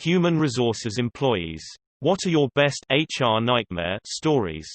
Human resources employees. What are your best HR nightmare stories?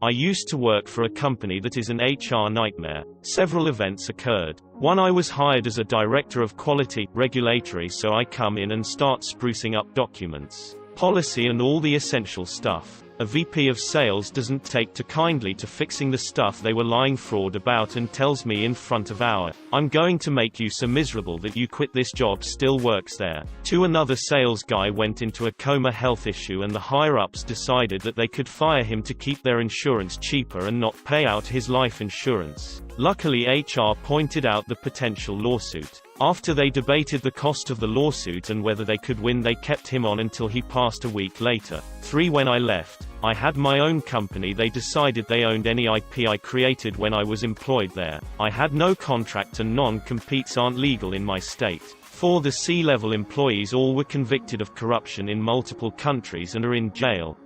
I used to work for a company that is an HR nightmare. Several events occurred. One, I was hired as a director of quality, regulatory, so I come in and start sprucing up documents, policy and all the essential stuff. A VP of sales doesn't take too kindly to fixing the stuff they were lying fraud about and tells me in front of I'm going to make you so miserable that you quit this job still works there. 2, another sales guy went into a coma health issue and the higher-ups decided that they could fire him to keep their insurance cheaper and not pay out his life insurance. Luckily HR pointed out the potential lawsuit. After they debated the cost of the lawsuit and whether they could win, they kept him on until he passed a week later. 3, when I left, I had my own company. They decided they owned any IP I created when I was employed there. I had no contract and non-competes aren't legal in my state. 4, the C-level employees all were convicted of corruption in multiple countries and are in jail.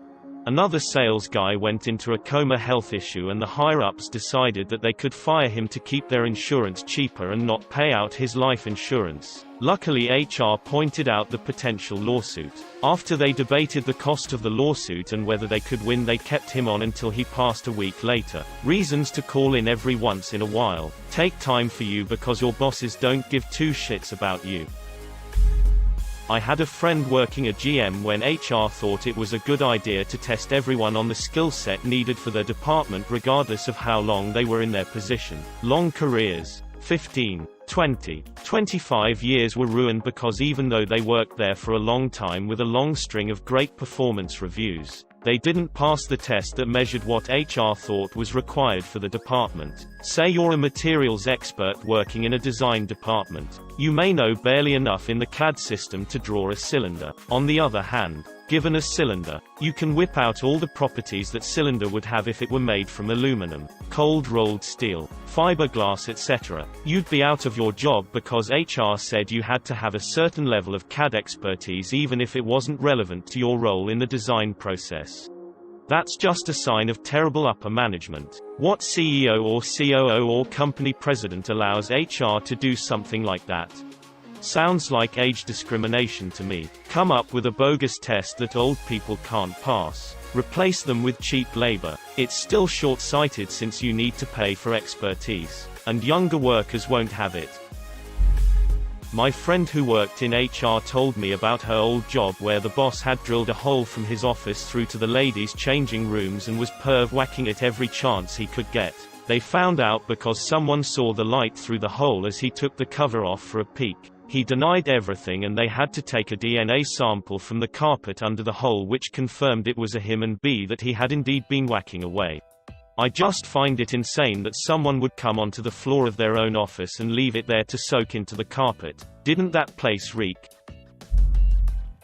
Another sales guy went into a coma health issue and the higher-ups decided that they could fire him to keep their insurance cheaper and not pay out his life insurance. Luckily HR pointed out the potential lawsuit. After they debated the cost of the lawsuit and whether they could win, they kept him on until he passed a week later. Reasons to call in every once in a while. Take time for you because your bosses don't give two shits about you. I had a friend working a GM when HR thought it was a good idea to test everyone on the skill set needed for their department regardless of how long they were in their position. Long careers. 15, 20, 25 years were ruined because even though they worked there for a long time with a long string of great performance reviews, they didn't pass the test that measured what HR thought was required for the department. Say you're a materials expert working in a design department. You may know barely enough in the CAD system to draw a cylinder. On the other hand, given a cylinder, you can whip out all the properties that cylinder would have if it were made from aluminum, cold-rolled steel, fiberglass, etc. You'd be out of your job because HR said you had to have a certain level of CAD expertise even if it wasn't relevant to your role in the design process. That's just a sign of terrible upper management. What CEO or COO or company president allows HR to do something like that? Sounds like age discrimination to me. Come up with a bogus test that old people can't pass. Replace them with cheap labor. It's still short-sighted since you need to pay for expertise, and younger workers won't have it. My friend who worked in HR told me about her old job where the boss had drilled a hole from his office through to the ladies' changing rooms and was perv-whacking it every chance he could get. They found out because someone saw the light through the hole as he took the cover off for a peek. He denied everything and they had to take a DNA sample from the carpet under the hole which confirmed it was a him and B that he had indeed been whacking away. I just find it insane that someone would come onto the floor of their own office and leave it there to soak into the carpet. Didn't that place reek?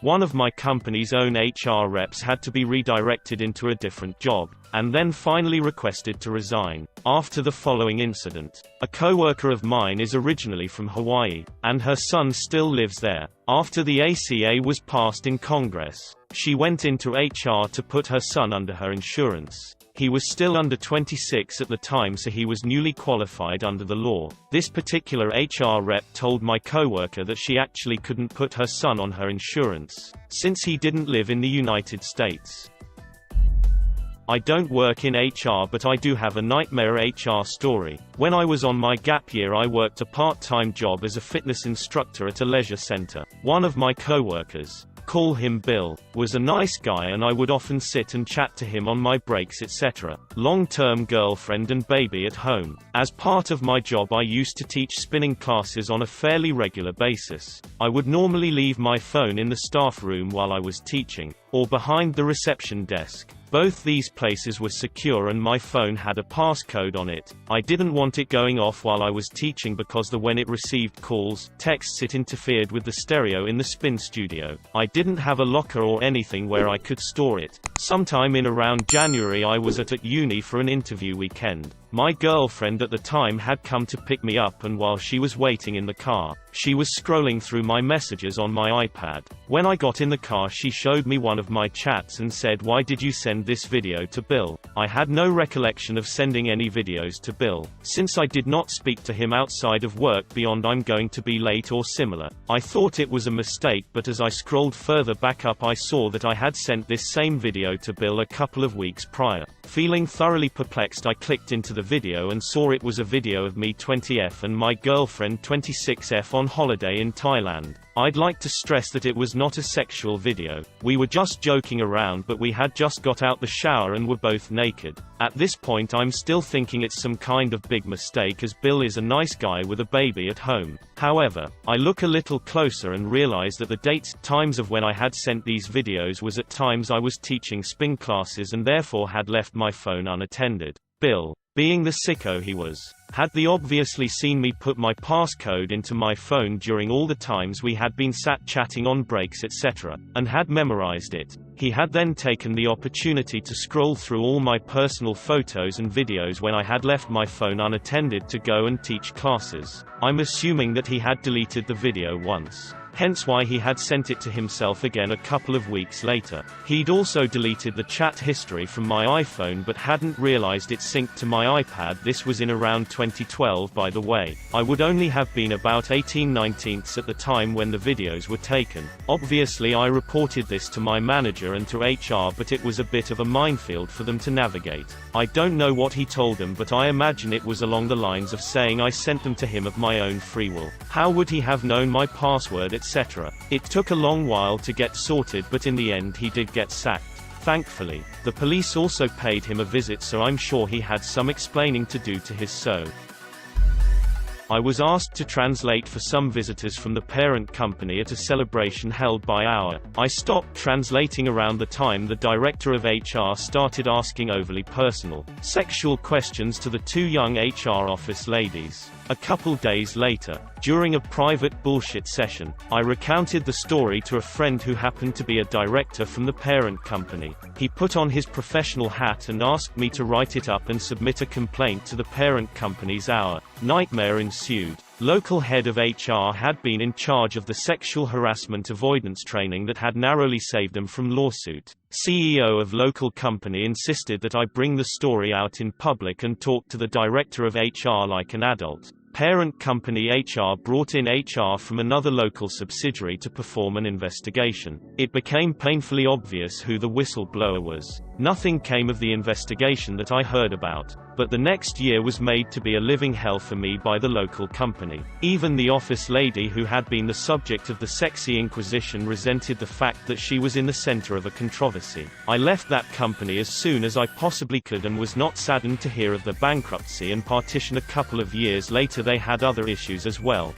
One of my company's own HR reps had to be redirected into a different job, and then finally requested to resign, after the following incident. A coworker of mine is originally from Hawaii, and her son still lives there. After the ACA was passed in Congress, she went into HR to put her son under her insurance. He was still under 26 at the time, so he was newly qualified under the law. This particular HR rep told my coworker that she actually couldn't put her son on her insurance, since he didn't live in the United States. I don't work in HR, but I do have a nightmare HR story. When I was on my gap year, I worked a part-time job as a fitness instructor at a leisure center. One of my coworkers, call him Bill, was a nice guy and I would often sit and chat to him on my breaks, etc. Long-term girlfriend and baby at home. As part of my job I used to teach spinning classes on a fairly regular basis. I would normally leave my phone in the staff room while I was teaching, or behind the reception desk. Both these places were secure and my phone had a passcode on it. I didn't want it going off while I was teaching because when it received calls, texts, it interfered with the stereo in the spin studio. I didn't have a locker or anything where I could store it. Sometime in around January I was at uni for an interview weekend. My girlfriend at the time had come to pick me up, and while she was waiting in the car, She was scrolling through my messages on my iPad. When I got in the car, she showed me one of my chats and said, "Why did you send this video to Bill?" I had no recollection of sending any videos to Bill, since I did not speak to him outside of work beyond "I'm going to be late" or similar. I thought it was a mistake, but as I scrolled further back up I saw that I had sent this same video to Bill a couple of weeks prior. Feeling thoroughly perplexed, I clicked into the video and saw it was a video of me 20F and my girlfriend 26F on holiday in Thailand. I'd like to stress that it was not a sexual video. We were just joking around, but we had just got out the shower and were both naked. At this point I'm still thinking it's some kind of big mistake, as Bill is a nice guy with a baby at home. However, I look a little closer and realize that the dates, times of when I had sent these videos was at times I was teaching spin classes and therefore had left my phone unattended. Bill, being the sicko he was, had obviously seen me put my passcode into my phone during all the times we had been sat chatting on breaks etc., and had memorized it. He had then taken the opportunity to scroll through all my personal photos and videos when I had left my phone unattended to go and teach classes. I'm assuming that he had deleted the video once, hence why he had sent it to himself again a couple of weeks later. He'd also deleted the chat history from my iPhone but hadn't realized it synced to my iPad. This was in around 2012, by the way. I would only have been about 18/19 at the time when the videos were taken. Obviously I reported this to my manager and to HR, but it was a bit of a minefield for them to navigate. I don't know what he told them, but I imagine it was along the lines of saying I sent them to him of my own free will. How would he have known my password, etc.? It took a long while to get sorted, but in the end he did get sacked. Thankfully, the police also paid him a visit, so I'm sure he had some explaining to do to his so. I was asked to translate for some visitors from the parent company at a celebration held by our. I stopped translating around the time the director of HR started asking overly personal, sexual questions to the two young HR office ladies. A couple days later, during a private bullshit session, I recounted the story to a friend who happened to be a director from the parent company. He put on his professional hat and asked me to write it up and submit a complaint to the parent company's hour. Nightmare ensued. Local head of HR had been in charge of the sexual harassment avoidance training that had narrowly saved them from lawsuit. CEO of local company insisted that I bring the story out in public and talk to the director of HR like an adult. Parent company HR brought in HR from another local subsidiary to perform an investigation. It became painfully obvious who the whistleblower was. Nothing came of the investigation that I heard about, but the next year was made to be a living hell for me by the local company. Even the office lady who had been the subject of the sexy inquisition resented the fact that she was in the center of a controversy. I left that company as soon as I possibly could and was not saddened to hear of the bankruptcy and partition a couple of years later. They had other issues as well.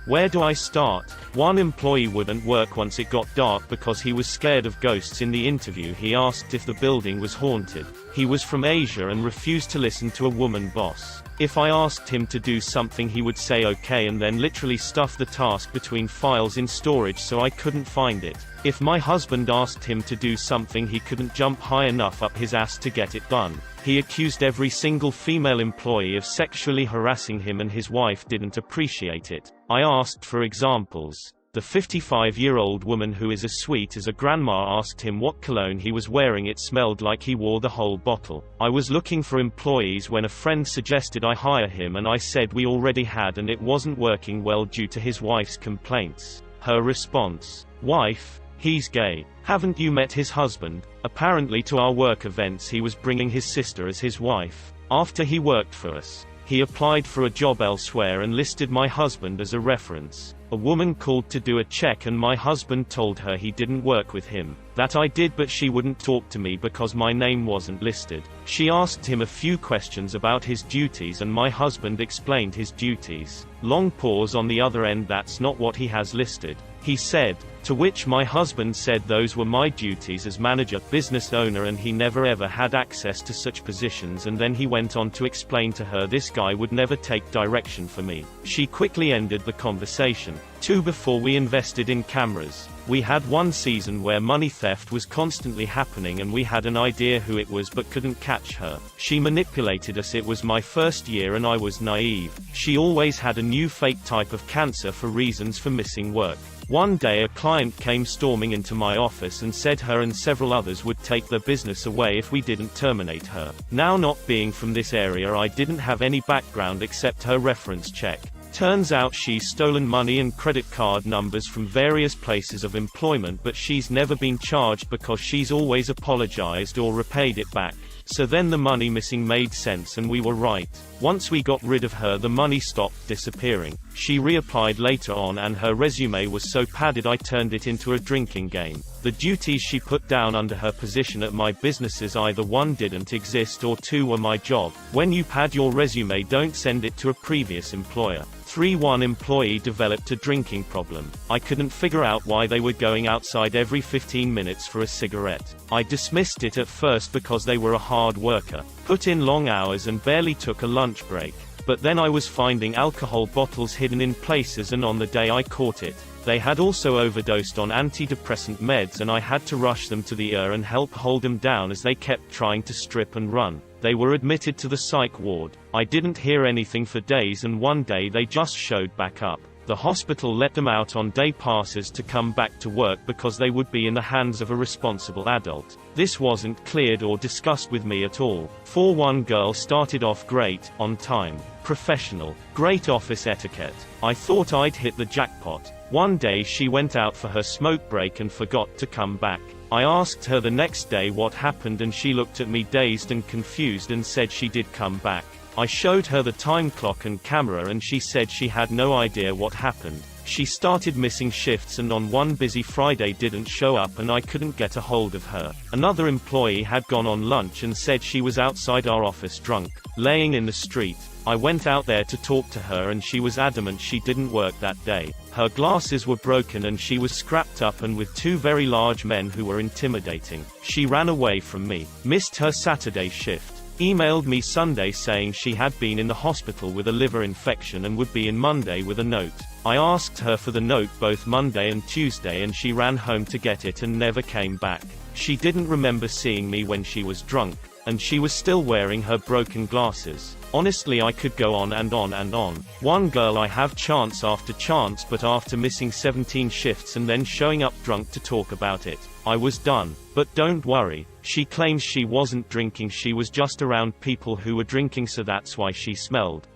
Where do I start? One employee wouldn't work once it got dark because he was scared of ghosts. In the interview he asked if the building was haunted. He was from Asia and refused to listen to a woman boss. If I asked him to do something he would say okay and then literally stuff the task between files in storage so I couldn't find it. If my husband asked him to do something he couldn't jump high enough up his ass to get it done. He accused every single female employee of sexually harassing him and his wife didn't appreciate it. I asked for examples. The 55-year-old woman who is as sweet as a grandma asked him what cologne he was wearing. It smelled like he wore the whole bottle. I was looking for employees when a friend suggested I hire him and I said we already had and it wasn't working well due to his wife's complaints. Her response: "Wife? He's gay. Haven't you met his husband?" Apparently to our work events he was bringing his sister as his wife. After he worked for us, he applied for a job elsewhere and listed my husband as a reference. A woman called to do a check and my husband told her he didn't work with him. That I did, but she wouldn't talk to me because my name wasn't listed. She asked him a few questions about his duties and my husband explained his duties. Long pause on the other end. That's not what he has listed. He said. To which my husband said those were my duties as manager, business owner, and he never ever had access to such positions. And then he went on to explain to her this guy would never take direction for me. She quickly ended the conversation. 2. Before we invested in cameras. We had one season where money theft was constantly happening and we had an idea who it was but couldn't catch her. She manipulated us. It was my first year and I was naive. She always had a new fake type of cancer for reasons for missing work. One day a client came storming into my office and said her and several others would take their business away if we didn't terminate her. Now, not being from this area, I didn't have any background except her reference check. Turns out she's stolen money and credit card numbers from various places of employment, but she's never been charged because she's always apologized or repaid it back. So then the money missing made sense and we were right. Once we got rid of her, the money stopped disappearing. She reapplied later on and her resume was so padded I turned it into a drinking game. The duties she put down under her position at my businesses either 1 didn't exist or 2 were my job. When you pad your resume, don't send it to a previous employer. 3. One employee developed a drinking problem. I couldn't figure out why they were going outside every 15 minutes for a cigarette. I dismissed it at first because they were a hard worker, put in long hours and barely took a lunch break. But then I was finding alcohol bottles hidden in places, and on the day I caught it, they had also overdosed on antidepressant meds and I had to rush them to the ER and help hold them down as they kept trying to strip and run. They were admitted to the psych ward. I didn't hear anything for days and one day they just showed back up. The hospital let them out on day passes to come back to work because they would be in the hands of a responsible adult. This wasn't cleared or discussed with me at all. 4. One girl started off great, on time, professional, great office etiquette. I thought I'd hit the jackpot. One day she went out for her smoke break and forgot to come back. I asked her the next day what happened and she looked at me dazed and confused and said she did come back. I showed her the time clock and camera and she said she had no idea what happened. She started missing shifts and on one busy Friday didn't show up and I couldn't get a hold of her. Another employee had gone on lunch and said she was outside our office drunk, laying in the street. I went out there to talk to her and she was adamant she didn't work that day. Her glasses were broken and she was scrapped up and with 2 very large men who were intimidating. She ran away from me, missed her Saturday shift, emailed me Sunday saying she had been in the hospital with a liver infection and would be in Monday with a note. I asked her for the note both Monday and Tuesday and she ran home to get it and never came back. She didn't remember seeing me when she was drunk, and she was still wearing her broken glasses. Honestly, I could go on and on and on. One girl, I have chance after chance, but after missing 17 shifts and then showing up drunk to talk about it, I was done. But don't worry, she claims she wasn't drinking, she was just around people who were drinking, so that's why she smelled.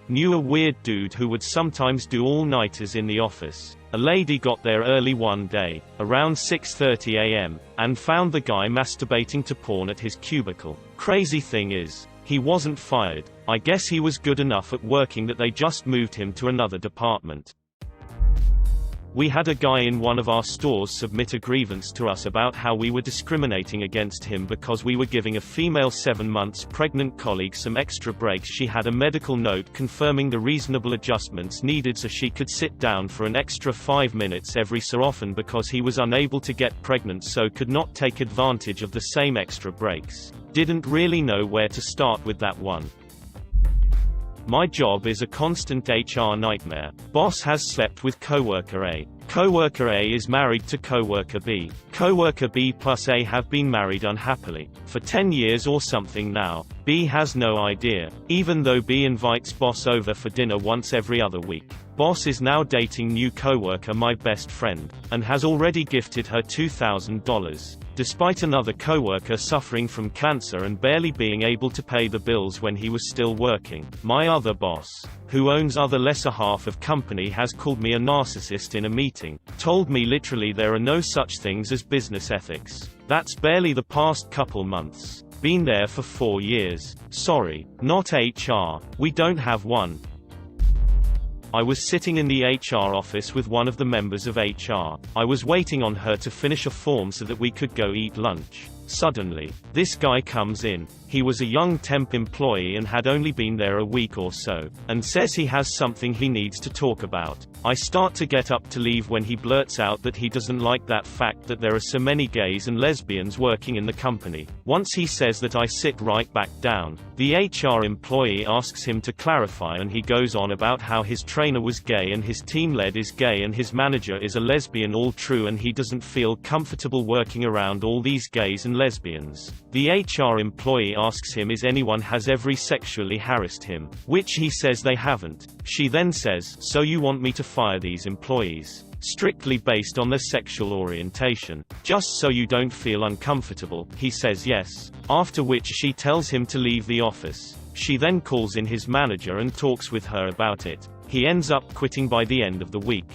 Knew a weird dude who would sometimes do all-nighters in the office. A lady got there early one day, around 6:30 a.m., and found the guy masturbating to porn at his cubicle. Crazy thing is, he wasn't fired. I guess he was good enough at working that they just moved him to another department. We had a guy in one of our stores submit a grievance to us about how we were discriminating against him because we were giving a female 7 months pregnant colleague some extra breaks. She had a medical note confirming the reasonable adjustments needed so she could sit down for an extra 5 minutes every so often because he was unable to get pregnant, so could not take advantage of the same extra breaks. Didn't really know where to start with that one. My job is a constant HR nightmare. Boss has slept with coworker A. Coworker A is married to coworker B. Coworker B plus A have been married unhappily for 10 years or something now. B has no idea, even though B invites boss over for dinner once every other week. Boss is now dating new coworker, my best friend, and has already gifted her $2,000. Despite another coworker suffering from cancer and barely being able to pay the bills when he was still working. My other boss, who owns other lesser half of company, has called me a narcissist in a meeting. Told me literally there are no such things as business ethics. That's barely the past couple months. Been there for 4 years. Sorry, not HR. We don't have one. I was sitting in the HR office with one of the members of HR. I was waiting on her to finish a form so that we could go eat lunch. Suddenly, this guy comes in. He was a young temp employee and had only been there a week or so, and says he has something he needs to talk about. I start to get up to leave when he blurts out that he doesn't like that fact that there are so many gays and lesbians working in the company. Once he says that, I sit right back down. The HR employee asks him to clarify, and he goes on about how his trainer was gay and his team lead is gay and his manager is a lesbian, all true, and he doesn't feel comfortable working around all these gays and lesbians. The HR employee asks him if anyone has ever sexually harassed him, which he says they haven't. She then says, "So you want me to fire these employees? Strictly based on their sexual orientation, just so you don't feel uncomfortable?" He says yes, after which she tells him to leave the office. She then calls in his manager and talks with her about it. He ends up quitting by the end of the week.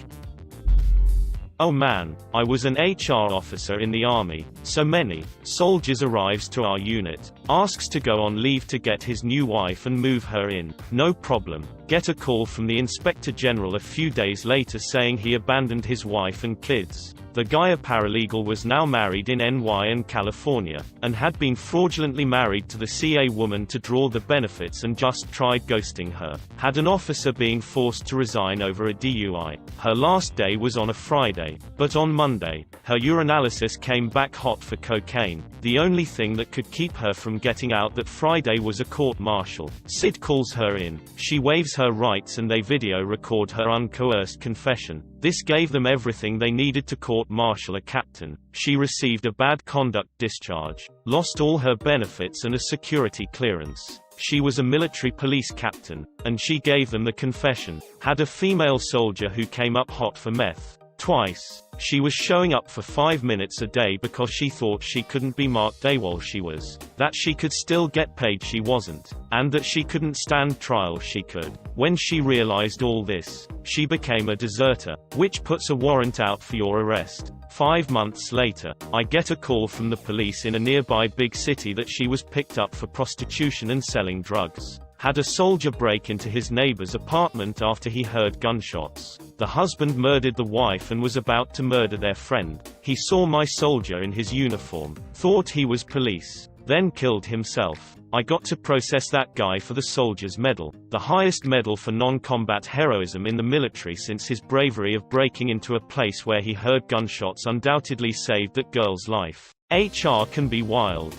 Oh man, I was an HR officer in the army, so many soldiers arrives to our unit, asks to go on leave to get his new wife and move her in. No problem. Get a call from the Inspector General a few days later saying he abandoned his wife and kids. The guy, a paralegal, was now married in NY and California, and had been fraudulently married to the CA woman to draw the benefits and just tried ghosting her. Had an officer being forced to resign over a DUI. Her last day was on a Friday, but on Monday, her urinalysis came back hot for cocaine. The only thing that could keep her from getting out that Friday was a court-martial. Sid calls her in. She waives her rights and they video record her uncoerced confession. This gave them everything they needed to court-martial a captain. She received a bad conduct discharge, lost all her benefits and a security clearance. She was a military police captain, and she gave them the confession. Had a female soldier who came up hot for meth. Twice. She was showing up for 5 minutes a day because she thought she couldn't be marked AWOL she was. That she could still get paid she wasn't. And that she couldn't stand trial she could. When she realized all this, she became a deserter, which puts a warrant out for your arrest. 5 months later, I get a call from the police in a nearby big city that she was picked up for prostitution and selling drugs. Had a soldier break into his neighbor's apartment after he heard gunshots. The husband murdered the wife and was about to murder their friend. He saw my soldier in his uniform, thought he was police, then killed himself. I got to process that guy for the Soldier's Medal, the highest medal for non-combat heroism in the military, since his bravery of breaking into a place where he heard gunshots undoubtedly saved that girl's life. HR can be wild.